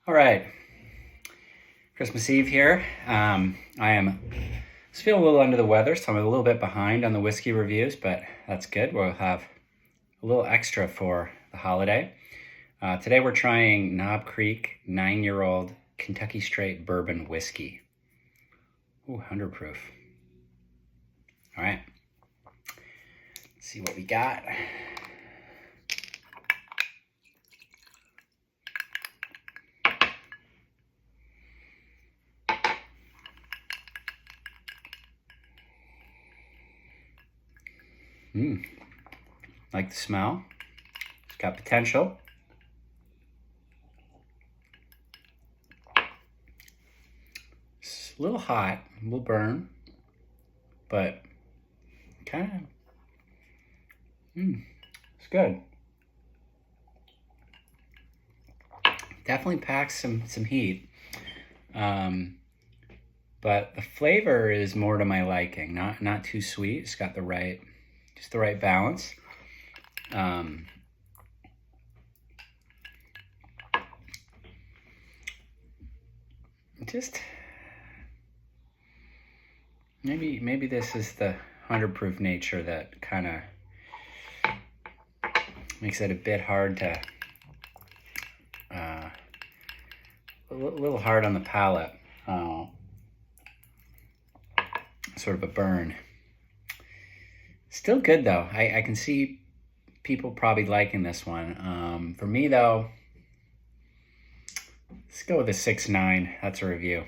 All right, Christmas Eve here. I am just feeling a little under the weather, so I'm a little bit behind on the whiskey reviews, but that's good. We'll have a little extra for the holiday. Today we're trying Knob Creek 9-year-old Kentucky Straight Bourbon Whiskey. Ooh, 100 proof. All right, let's see what we got. Like the smell. It's got potential. It's a little hot, will burn, but kind of, it's good. Definitely packs some heat, but the flavor is more to my liking. Not too sweet. It's got just the right balance. Just maybe this is the 100 proof nature that kind of makes it a bit hard to, a little hard on the palate. Sort of a burn. Still good though. I can see people probably liking this one. For me though, let's go with a 6.9. That's a review.